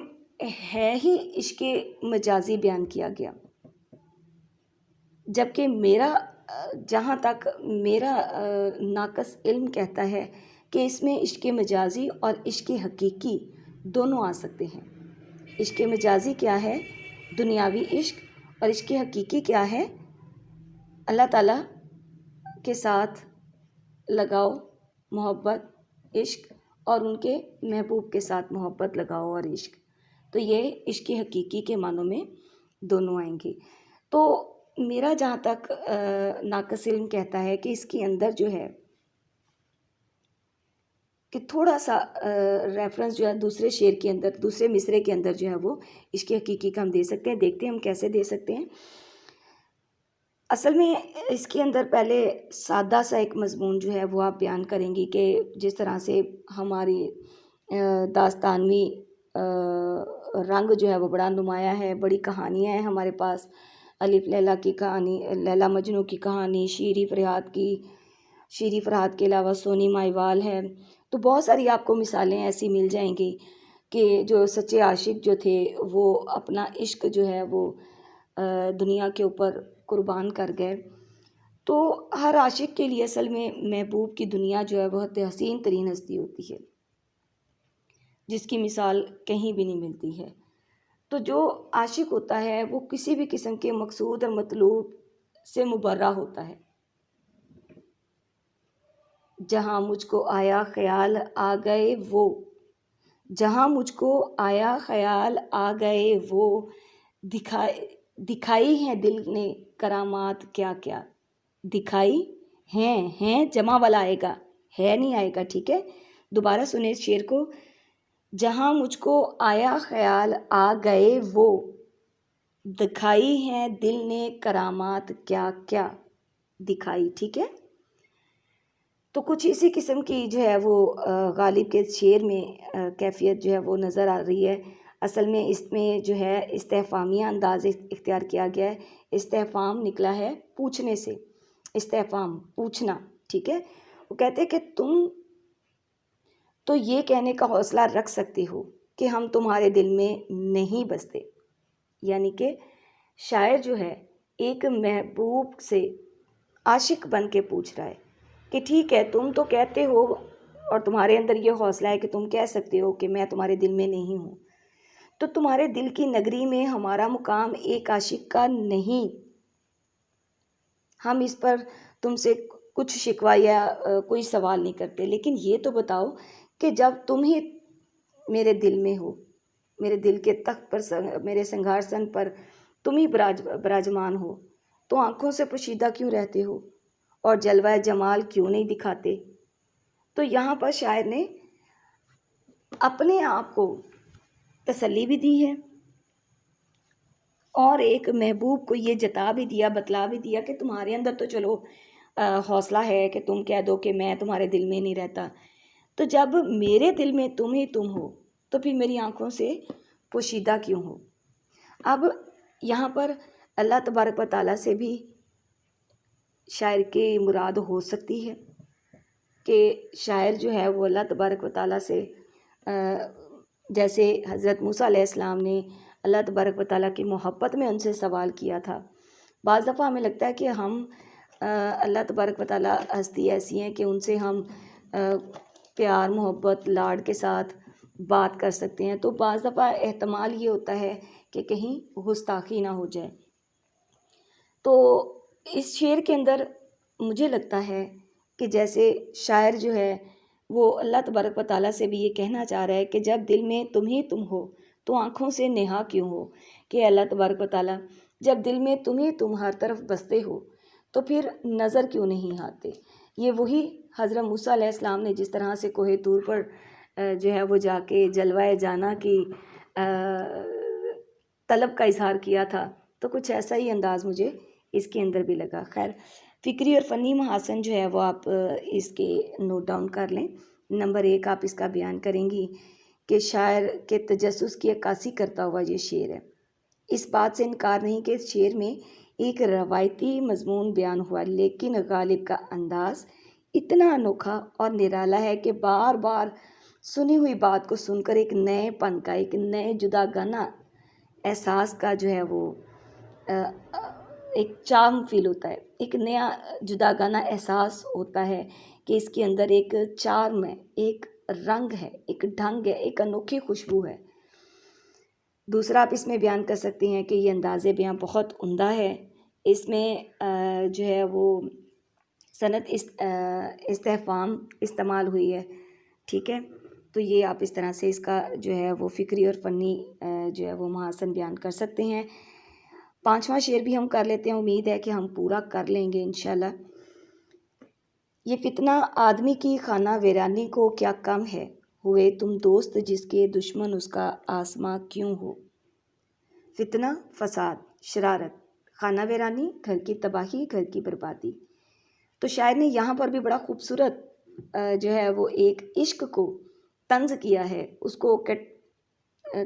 ہے ہی عشق مجازی بیان کیا گیا، جبکہ جہاں تک میرا ناقص علم کہتا ہے کہ اس میں عشق مجازی اور عشق حقیقی دونوں آ سکتے ہیں۔ عشق مجازی کیا ہے؟ دنیاوی عشق، اور عشق حقیقی کیا ہے؟ اللہ تعالیٰ کے ساتھ لگاؤ، محبت، عشق، اور ان کے محبوب کے ساتھ محبت، لگاؤ اور عشق۔ تو یہ عشق حقیقی کے معنوں میں دونوں آئیں گے۔ تو میرا جہاں تک ناقص علم کہتا ہے کہ اس کے اندر جو ہے کہ تھوڑا سا ریفرنس جو ہے دوسرے شعر کے اندر، دوسرے مصرعے کے اندر جو ہے وہ عشق حقیقی کا ہم دے سکتے ہیں۔ دیکھتے ہیں ہم کیسے دے سکتے ہیں۔ اصل میں اس کے اندر پہلے سادہ سا ایک مضمون جو ہے وہ آپ بیان کریں گی کہ جس طرح سے ہماری داستانوی رنگ جو ہے وہ بڑا نمایاں ہے، بڑی کہانیاں ہیں ہمارے پاس، الف لیلا کی کہانی، لیلا مجنوں کی کہانی، شیری فرہاد کے علاوہ سونی ماہیوال ہے، تو بہت ساری آپ کو مثالیں ایسی مل جائیں گی کہ جو سچے عاشق جو تھے وہ اپنا عشق جو ہے وہ دنیا کے اوپر قربان کر گئے۔ تو ہر عاشق کے لیے اصل میں محبوب کی دنیا جو ہے بہت حسین ترین ہستی ہوتی ہے، جس کی مثال کہیں بھی نہیں ملتی ہے۔ تو جو عاشق ہوتا ہے وہ کسی بھی قسم کے مقصود اور مطلوب سے مبرہ ہوتا ہے۔ جہاں مجھ کو آیا خیال آ گئے وہ، جہاں مجھ کو آیا خیال آ گئے وہ، دکھائی ہیں دل نے کرامات کیا کیا، دکھائی ہیں جمع والا آئے گا، ہے نہیں آئے گا، ٹھیک ہے؟ دوبارہ سنیں اس شعر کو، جہاں مجھ کو آیا خیال آ گئے وہ، دکھائی ہیں دل نے کرامات کیا کیا، دکھائی، ٹھیک ہے؟ تو کچھ اسی قسم کی جو ہے وہ غالب کے شعر میں کیفیت جو ہے وہ نظر آ رہی ہے۔ اصل میں اس میں جو ہے استفہامیہ انداز اختیار کیا گیا ہے، استفہام نکلا ہے پوچھنے سے، استفہام پوچھنا، ٹھیک ہے؟ وہ کہتے ہیں کہ تم تو یہ کہنے کا حوصلہ رکھ سکتے ہو کہ ہم تمہارے دل میں نہیں بستے، یعنی کہ شاعر جو ہے ایک محبوب سے عاشق بن کے پوچھ رہا ہے کہ ٹھیک ہے تم تو کہتے ہو اور تمہارے اندر یہ حوصلہ ہے کہ تم کہہ سکتے ہو کہ میں تمہارے دل میں نہیں ہوں، تو تمہارے دل کی نگری میں ہمارا مقام ایک عاشق کا نہیں، ہم اس پر تم سے کچھ شکوہ یا کوئی سوال نہیں کرتے، لیکن یہ تو بتاؤ کہ جب تم ہی میرے دل میں ہو، میرے دل کے تخت پر، میرے سنگھارسن پر تم ہی براجمان ہو، تو آنکھوں سے پوشیدہ کیوں رہتے ہو اور جلوہ جمال کیوں نہیں دکھاتے؟ تو یہاں پر شاعر نے اپنے آپ کو تسلی بھی دی ہے اور ایک محبوب کو یہ جتا بھی دیا، بتلا بھی دیا کہ تمہارے اندر تو چلو حوصلہ ہے کہ تم کہہ دو کہ میں تمہارے دل میں نہیں رہتا، تو جب میرے دل میں تم ہی تم ہو تو پھر میری آنکھوں سے پوشیدہ کیوں ہو؟ اب یہاں پر اللہ تبارک و تعالیٰ سے بھی شاعر کی مراد ہو سکتی ہے کہ شاعر جو ہے وہ اللہ تبارک و تعالیٰ سے جیسے حضرت موسیٰ علیہ السلام نے اللہ تبارک و تعالیٰ کی محبت میں ان سے سوال کیا تھا. بعض دفعہ ہمیں لگتا ہے کہ ہم اللہ تبارک و تعالیٰ ہستی ایسی ہیں کہ ان سے ہم پیار محبت لاڈ کے ساتھ بات کر سکتے ہیں، تو بعض دفعہ احتمال یہ ہوتا ہے کہ کہیں گستاخی نہ ہو جائے. تو اس شعر کے اندر مجھے لگتا ہے کہ جیسے شاعر جو ہے وہ اللہ تبارک و تعالیٰ سے بھی یہ کہنا چاہ رہا ہے کہ جب دل میں تم ہی تم ہو تو آنکھوں سے نہا کیوں ہو، کہ اللہ تبارک و تعالیٰ جب دل میں تم ہی تم ہر طرف بستے ہو تو پھر نظر کیوں نہیں آتے. یہ وہی حضرت موسیٰ علیہ السلام نے جس طرح سے کوہ طور پر جو ہے وہ جا کے جلوۂ جانا کی طلب کا اظہار کیا تھا، تو کچھ ایسا ہی انداز مجھے اس کے اندر بھی لگا. خیر، فکری اور فنی محاسن جو ہے وہ آپ اس کے نوٹ ڈاؤن کر لیں. نمبر 1 آپ اس کا بیان کریں گی کہ شاعر کے تجسس کی عکاسی کرتا ہوا یہ شعر ہے. اس بات سے انکار نہیں کہ اس شعر میں ایک روایتی مضمون بیان ہوا، لیکن غالب کا انداز اتنا انوکھا اور نرالا ہے کہ بار بار سنی ہوئی بات کو سن کر ایک نئے پن کا، ایک نئے جداگانہ احساس کا جو ہے وہ ایک چارم فیل ہوتا ہے، ایک نیا جداگانہ احساس ہوتا ہے کہ اس کے اندر ایک چارم ہے، ایک رنگ ہے، ایک ڈھنگ ہے، ایک انوکھی خوشبو ہے. دوسرا آپ اس میں بیان کر سکتے ہیں کہ یہ انداز بیاں بہت عمدہ ہے. اس میں جو ہے وہ صنعت استفہام استعمال ہوئی ہے. ٹھیک ہے، تو یہ آپ اس طرح سے اس کا جو ہے وہ فکری اور فنی جو ہے وہ محاسن بیان کر سکتے ہیں. 5واں شعر بھی ہم کر لیتے ہیں، امید ہے کہ ہم پورا کر لیں گے انشاءاللہ. یہ فتنہ آدمی کی خانہ ویرانی کو کیا کم ہے، ہوئے تم دوست جس کے دشمن اس کا آسماں کیوں ہو. فتنہ فساد، شرارت، خانہ ویرانی، گھر کی تباہی، گھر کی بربادی. تو شاعر نے یہاں پر بھی بڑا خوبصورت جو ہے وہ ایک عشق کو طنز کیا ہے، اس کو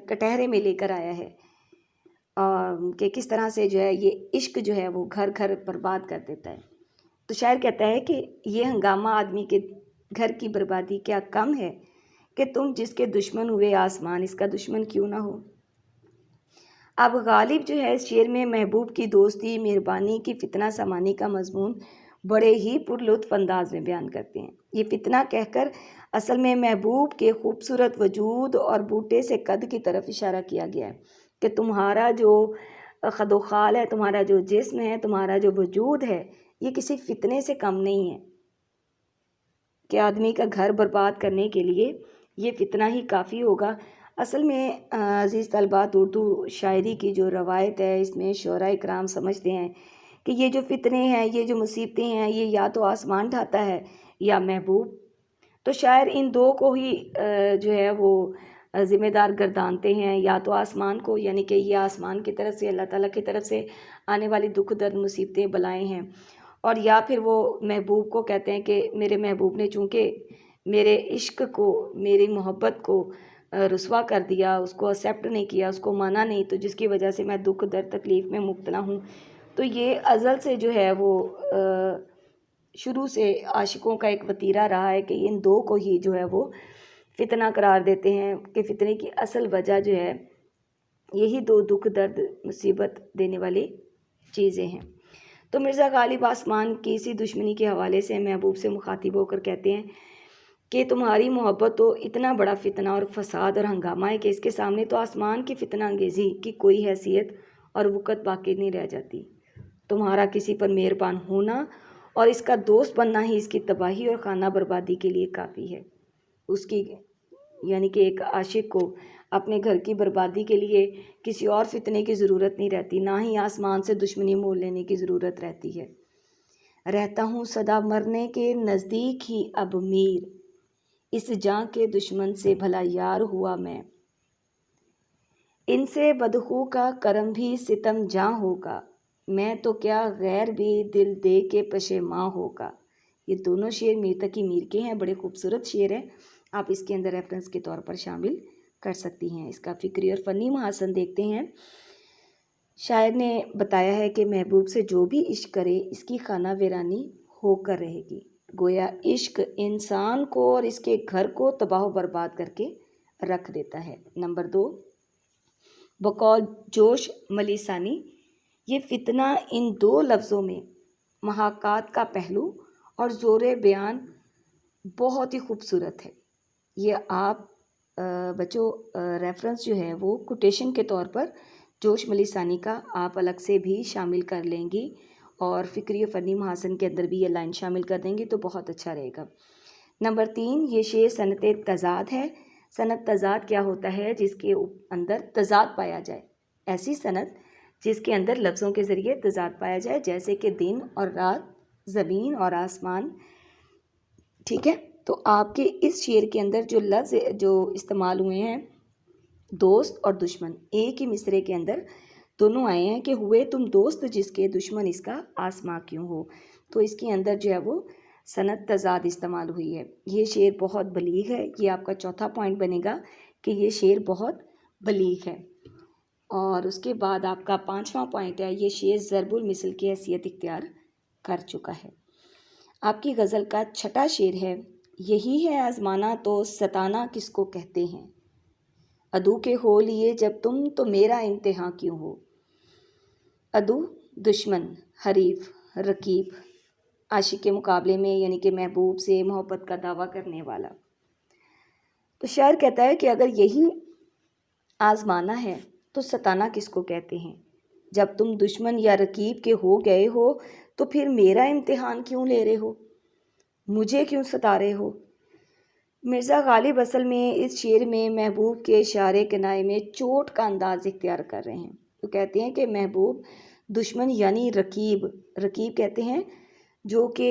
کٹہرے میں لے کر آیا ہے کہ کس طرح سے جو ہے یہ عشق جو ہے وہ گھر گھر برباد کر دیتا ہے. تو شاعر کہتا ہے کہ یہ ہنگامہ آدمی کے گھر کی بربادی کیا کم ہے کہ تم جس کے دشمن ہوئے آسمان اس کا دشمن کیوں نہ ہو. اب غالب جو ہے اس شعر میں محبوب کی دوستی، مہربانی کی فتنہ سمانی کا مضمون بڑے ہی پر لطف انداز میں بیان کرتے ہیں. یہ فتنہ کہہ کر اصل میں محبوب کے خوبصورت وجود اور بوٹے سے قد کی طرف اشارہ کیا گیا ہے کہ تمہارا جو خد و خال ہے، تمہارا جو جسم ہے، تمہارا جو وجود ہے، یہ کسی فتنے سے کم نہیں ہے کہ آدمی کا گھر برباد کرنے کے لیے یہ فتنہ ہی کافی ہوگا. اصل میں عزیز طلبات، اردو شاعری کی جو روایت ہے اس میں شعراء کرام سمجھتے ہیں کہ یہ جو فتنے ہیں، یہ جو مصیبتیں ہیں، یہ یا تو آسمان ڈھاتا ہے یا محبوب. تو شاعر ان دو کو ہی جو ہے وہ ذمہ دار گردانتے ہیں، یا تو آسمان کو، یعنی کہ یہ آسمان کی طرف سے، اللہ تعالیٰ کی طرف سے آنے والی دکھ درد مصیبتیں بلائیں ہیں، اور یا پھر وہ محبوب کو کہتے ہیں کہ میرے محبوب نے چونکہ میرے عشق کو، میری محبت کو رسوا کر دیا، اس کو ایکسیپٹ نہیں کیا، اس کو مانا نہیں، تو جس کی وجہ سے میں دکھ درد تکلیف میں مبتلا ہوں. تو یہ ازل سے جو ہے وہ شروع سے عاشقوں کا ایک وتیرہ رہا ہے کہ ان دو کو ہی جو ہے وہ فتنہ قرار دیتے ہیں کہ فتنے کی اصل وجہ جو ہے یہی دو دکھ درد مصیبت دینے والی چیزیں ہیں. تو مرزا غالب آسمان کی اسی دشمنی کے حوالے سے محبوب سے مخاطب ہو کر کہتے ہیں کہ تمہاری محبت تو اتنا بڑا فتنہ اور فساد اور ہنگامہ ہے کہ اس کے سامنے تو آسمان کی فتنہ انگیزی کی کوئی حیثیت اور وقت باقی نہیں رہ جاتی. تمہارا کسی پر مہربان ہونا اور اس کا دوست بننا ہی اس کی تباہی اور خانہ بربادی کے لیے کافی ہے. اس کی یعنی کہ ایک عاشق کو اپنے گھر کی بربادی کے لیے کسی اور فتنے کی ضرورت نہیں رہتی، نہ ہی آسمان سے دشمنی مول لینے کی ضرورت رہتی ہے. رہتا ہوں صدا مرنے کے نزدیک ہی اب میر، اس جاں کے دشمن سے بھلا یار ہوا میں. ان سے بدخو کا کرم بھی ستم جاں ہوگا، میں تو کیا غیر بھی دل دے کے پشیماں ہوگا. یہ دونوں شعر میر تقی میر کے ہیں، بڑے خوبصورت شعر ہیں، آپ اس کے اندر ریفرنس کے طور پر شامل کر سکتی ہیں. اس کا فکری اور فنی محاسن دیکھتے ہیں. شاعر نے بتایا ہے کہ محبوب سے جو بھی عشق کرے اس کی خانہ ویرانی ہو کر رہے گی۔ گویا عشق انسان کو اور اس کے گھر کو تباہ و برباد کر کے رکھ دیتا ہے۔ نمبر 2، بقول جوش ملیسانی، یہ فتنہ ان دو لفظوں میں محاکات کا پہلو اور زور بیان بہت ہی خوبصورت ہے۔ یہ آپ بچوں ریفرنس جو ہے وہ کوٹیشن کے طور پر جوش ملیسانی کا آپ الگ سے بھی شامل کر لیں گی اور فکری و فنی محاسن کے اندر بھی یہ لائن شامل کر دیں گی تو بہت اچھا رہے گا۔ نمبر 3، یہ شعر صنعت تضاد ہے۔ صنعت تضاد کیا ہوتا ہے؟ جس کے اندر تضاد پایا جائے، ایسی صنعت جس کے اندر لفظوں کے ذریعے تضاد پایا جائے، جیسے کہ دن اور رات، زمین اور آسمان، ٹھیک ہے؟ تو آپ کے اس شعر کے اندر جو لفظ جو استعمال ہوئے ہیں دوست اور دشمن، ایک ہی مصرعے کے اندر دونوں آئے ہیں کہ ہوئے تم دوست جس کے دشمن اس کا آسماں کیوں ہو، تو اس کے اندر جو ہے وہ صنعت تضاد استعمال ہوئی ہے۔ یہ شعر بہت بلیغ ہے، یہ آپ کا چوتھا پوائنٹ بنے گا کہ یہ شعر بہت بلیغ ہے۔ اور اس کے بعد آپ کا 5واں پوائنٹ ہے، یہ شعر ضرب المثل کی حیثیت اختیار کر چکا ہے۔ آپ کی غزل کا 6واں شعر ہے، یہی ہے آزمانا تو ستانا کس کو کہتے ہیں، عدو کے ہو لیے جب تم تو میرا امتحان کیوں ہو۔ عدو دشمن، حریف، رقیب، عاشق کے مقابلے میں یعنی کہ محبوب سے محبت کا دعویٰ کرنے والا۔ تو شاعر کہتا ہے کہ اگر یہی آزمانا ہے تو ستانا کس کو کہتے ہیں، جب تم دشمن یا رقیب کے ہو گئے ہو تو پھر میرا امتحان کیوں لے رہے ہو، مجھے کیوں ستا رہے ہو۔ مرزا غالب اصل میں اس شعر میں محبوب کے اشارے کنائے میں چوٹ کا انداز اختیار کر رہے ہیں۔ تو کہتے ہیں کہ محبوب دشمن یعنی رقیب، رقیب کہتے ہیں جو کہ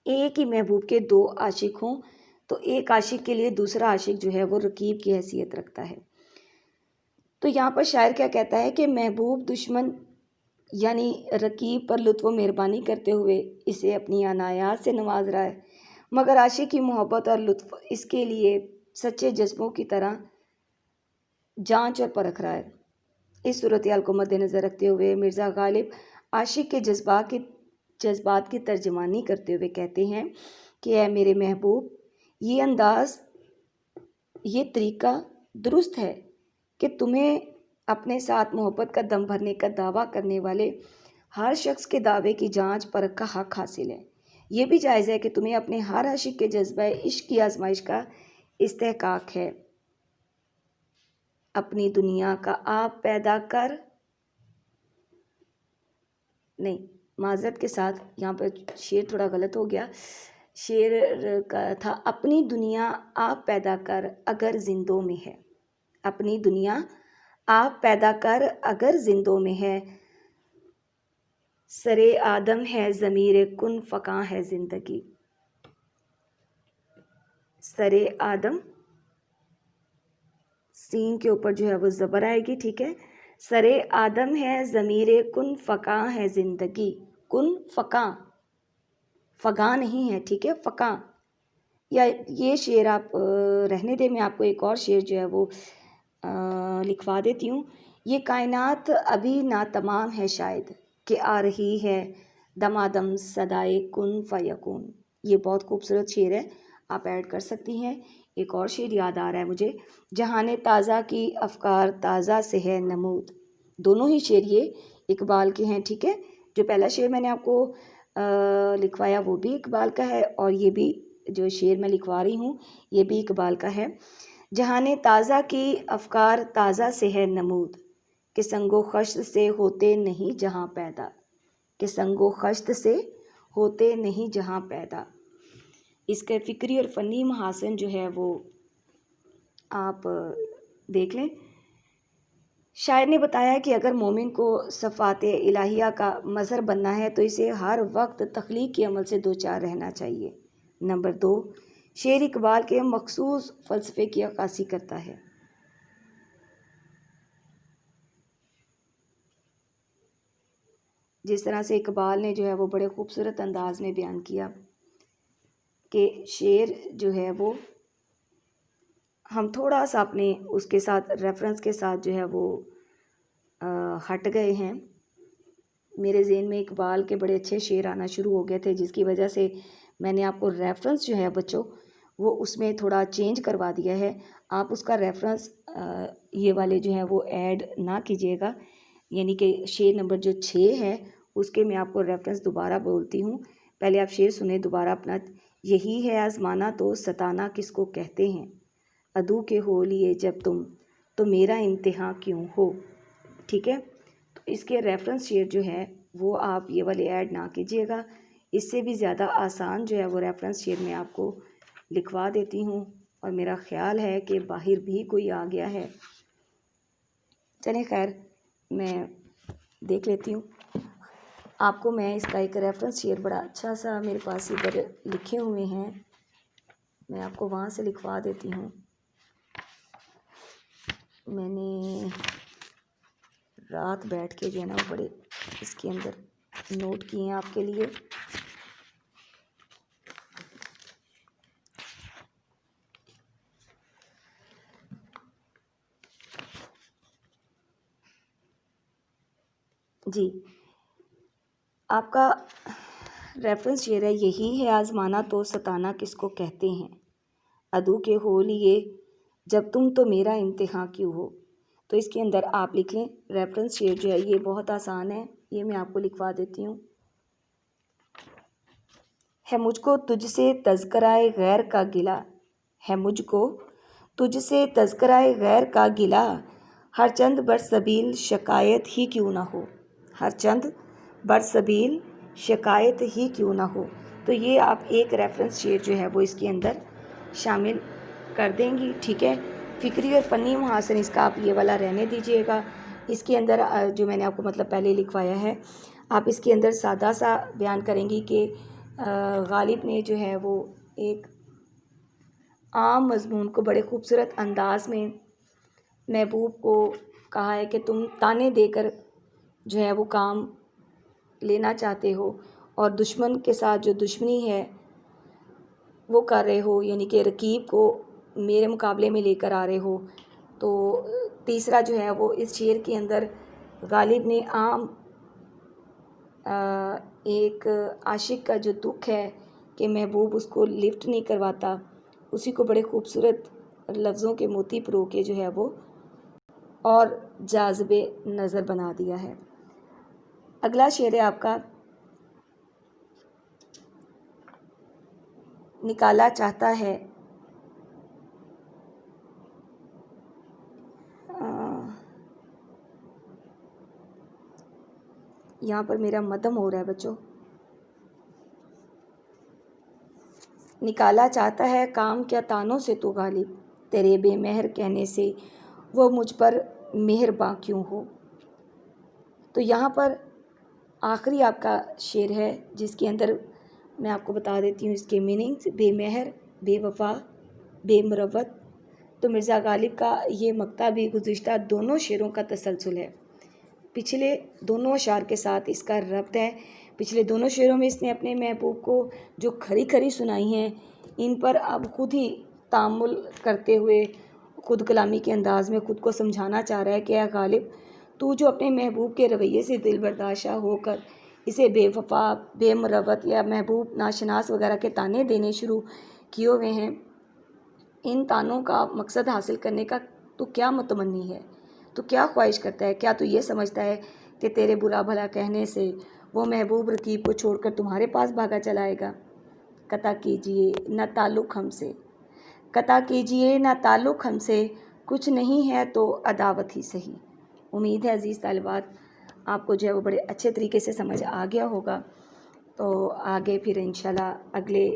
ایک ہی محبوب کے دو عاشق ہوں تو ایک عاشق کے لیے دوسرا عاشق جو ہے وہ رقیب کی حیثیت رکھتا ہے۔ تو یہاں پر شاعر کیا کہتا ہے کہ محبوب دشمن یعنی رقیب پر لطف و مہربانی کرتے ہوئے اسے اپنی عنایات سے نواز رہا ہے، مگر عاشق کی محبت اور لطف اس کے لیے سچے جذبوں کی طرح جانچ اور پرکھ رہا ہے۔ اس صورتحال کو مد نظر رکھتے ہوئے مرزا غالب عاشق کے جذبات کی ترجمانی کرتے ہوئے کہتے ہیں کہ اے میرے محبوب، یہ انداز، یہ طریقہ درست ہے کہ تمہیں اپنے ساتھ محبت کا دم بھرنے کا دعویٰ کرنے والے ہر شخص کے دعوے کی جانچ پرکھ کا حق حاصل ہے۔ یہ بھی جائز ہے کہ تمہیں اپنے ہر عاشق کے جذبہ عشق کی آزمائش کا استحقاق ہے۔ اپنی دنیا کا آپ پیدا کر، نہیں معذرت کے ساتھ یہاں پر شعر تھوڑا غلط ہو گیا، شعر کا تھا اپنی دنیا آپ پیدا کر اگر زندوں میں ہے، اپنی دنیا آپ پیدا کر اگر زندوں میں ہے، سرے آدم ہے ضمیر کن فکاں ہے زندگی۔ سرے آدم، سین کے اوپر جو ہے وہ زبر آئے گی، ٹھیک ہے۔ سرے آدم ہے ضمیر کن فکاں ہے زندگی، کن فکاں، فگاں نہیں ہے، ٹھیک ہے، فکاں۔ یا یہ شعر آپ رہنے دے، میں آپ کو ایک اور شعر جو ہے وہ لکھوا دیتی ہوں۔ یہ کائنات ابھی ناتمام ہے شاید کہ آ رہی ہے دمادم صدائے کن فیکون۔ یہ بہت خوبصورت شعر ہے، آپ ایڈ کر سکتی ہیں۔ ایک اور شعر یاد آ رہا ہے مجھے، جہان تازہ کی افکار تازہ سے ہے نمود۔ دونوں ہی شعر یہ اقبال کے ہیں، ٹھیک ہے۔ جو پہلا شعر میں نے آپ کو لکھوایا وہ بھی اقبال کا ہے، اور یہ بھی جو شعر میں لکھوا رہی ہوں یہ بھی اقبال کا ہے۔ جہان تازہ کی افکار تازہ سے ہے نمود، کہ سنگ و خشت سے ہوتے نہیں جہاں پیدا، کہ سنگ و خشت سے ہوتے نہیں جہاں پیدا۔ اس کا فکری اور فنی محاسن جو ہے وہ آپ دیکھ لیں۔ شاعر نے بتایا کہ اگر مومن کو صفات الہیہ کا مظہر بننا ہے تو اسے ہر وقت تخلیق کے عمل سے دوچار رہنا چاہیے۔ نمبر 2، شعر اقبال کے مخصوص فلسفے کی عکاسی کرتا ہے۔ جس طرح سے اقبال نے جو ہے وہ بڑے خوبصورت انداز میں بیان کیا کہ شعر جو ہے وہ ہم تھوڑا سا اپنے اس کے ساتھ ریفرنس کے ساتھ جو ہے وہ ہٹ گئے ہیں، میرے ذہن میں اقبال کے بڑے اچھے شعر آنا شروع ہو گئے تھے، جس کی وجہ سے میں نے آپ کو ریفرنس جو ہے بچوں وہ اس میں تھوڑا چینج کروا دیا ہے۔ آپ اس کا ریفرنس یہ والے جو ہیں وہ ایڈ نہ کیجیے گا، یعنی کہ شعر نمبر جو 6 ہے اس کے میں آپ کو ریفرنس دوبارہ بولتی ہوں، پہلے آپ شعر سنیں دوبارہ اپنا۔ یہی ہے آزمانا تو ستانا کس کو کہتے ہیں، عدو کے ہو لیے جب تم تو میرا امتحان کیوں ہو۔ ٹھیک ہے، تو اس کے ریفرنس شعر جو ہے وہ آپ یہ والے ایڈ نہ کیجیے گا، اس سے بھی زیادہ آسان جو ہے وہ ریفرنس شعر میں آپ کو لکھوا دیتی ہوں، اور میرا خیال ہے کہ باہر بھی کوئی آ گیا ہے۔ چلیں خیر، میں دیکھ لیتی ہوں۔ آپ کو میں اس کا ایک ریفرنس شعر بڑا اچھا سا میرے پاس ادھر لکھے ہوئے ہیں، میں آپ کو وہاں سے لکھوا دیتی ہوں۔ میں نے رات بیٹھ کے جو ہے نا بڑے اس کے اندر نوٹ کیے ہیں آپ کے لیے۔ جی، آپ کا ریفرنس شعر ہے، یہی ہے آزمانا تو ستانا کس کو کہتے ہیں، عدو کے ہو لیے جب تم تو میرا امتحان کیوں ہو۔ تو اس کے اندر آپ لکھ لیں ریفرنس شعر جو ہے، یہ بہت آسان ہے، یہ میں آپ کو لکھوا دیتی ہوں۔ ہے مجھ کو تجھ سے تذکرائے غیر کا گلہ، ہے مجھ کو تجھ سے تذکرائے غیر کا گلہ، ہر چند برسبیل شکایت ہی کیوں نہ ہو، ہر چند برسبیل شکایت ہی کیوں نہ ہو۔ تو یہ آپ ایک ریفرنس شعر جو ہے وہ اس کے اندر شامل کر دیں گی، ٹھیک ہے۔ فکری اور فنی محاسن اس کا آپ یہ والا رہنے دیجیے گا۔ اس کے اندر جو میں نے آپ کو مطلب پہلے لکھوایا ہے، آپ اس کے اندر سادہ سا بیان کریں گی کہ غالب نے جو ہے وہ ایک عام مضمون کو بڑے خوبصورت انداز میں محبوب کو کہا ہے کہ تم تانے دے کر جو ہے وہ کام لینا چاہتے ہو، اور دشمن کے ساتھ جو دشمنی ہے وہ کر رہے ہو، یعنی کہ رقیب کو میرے مقابلے میں لے کر آ رہے ہو۔ تو تیسرا جو ہے وہ اس شعر کے اندر غالب نے عام ایک عاشق کا جو دکھ ہے کہ محبوب اس کو لفٹ نہیں کرواتا، اسی کو بڑے خوبصورت لفظوں کے موتی پرو کے جو ہے وہ اور جاذب نظر بنا دیا ہے۔ اگلا شعر ہے آپ کا، نکالا چاہتا ہے یہاں پر میرا مدھم ہو رہا ہے بچوں، نکالا چاہتا ہے کام کیا تانوں سے تو غالب، تیرے بے مہر کہنے سے وہ مجھ پر مہرباں کیوں ہو۔ تو یہاں پر آخری آپ کا شعر ہے جس کے اندر میں آپ کو بتا دیتی ہوں اس کے میننگز، بے مہر، بے وفا، بے مروت۔ تو مرزا غالب کا یہ مقطع بھی گزشتہ دونوں شعروں کا تسلسل ہے، پچھلے دونوں اشعار کے ساتھ اس کا ربط ہے۔ پچھلے دونوں شعروں میں اس نے اپنے محبوب کو جو کھری کھری سنائی ہیں، ان پر اب خود ہی تأمل کرتے ہوئے خود کلامی کے انداز میں خود کو سمجھانا چاہ رہا ہے کہ اے غالب، تو جو اپنے محبوب کے رویے سے دل برداشتہ ہو کر اسے بے وفا، بے مروت یا محبوب ناشناس وغیرہ کے طعنے دینے شروع کیے ہوئے ہیں، ان طعنوں کا مقصد حاصل کرنے کا تو کیا متمنی ہے، تو کیا خواہش کرتا ہے، کیا تو یہ سمجھتا ہے کہ تیرے برا بھلا کہنے سے وہ محبوب رقیب کو چھوڑ کر تمہارے پاس بھاگا چلائے گا۔ قطع کیجئے نہ تعلق ہم سے، قطع کیجئے نہ تعلق ہم سے، کچھ نہیں ہے تو عداوت ہی صحیح۔ امید ہے عزیز طالبات آپ کو جو ہے وہ بڑے اچھے طریقے سے سمجھ آ گیا ہوگا۔ تو آگے پھر انشاءاللہ اگلے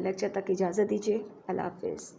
لیکچر تک اجازت دیجیے، اللہ حافظ۔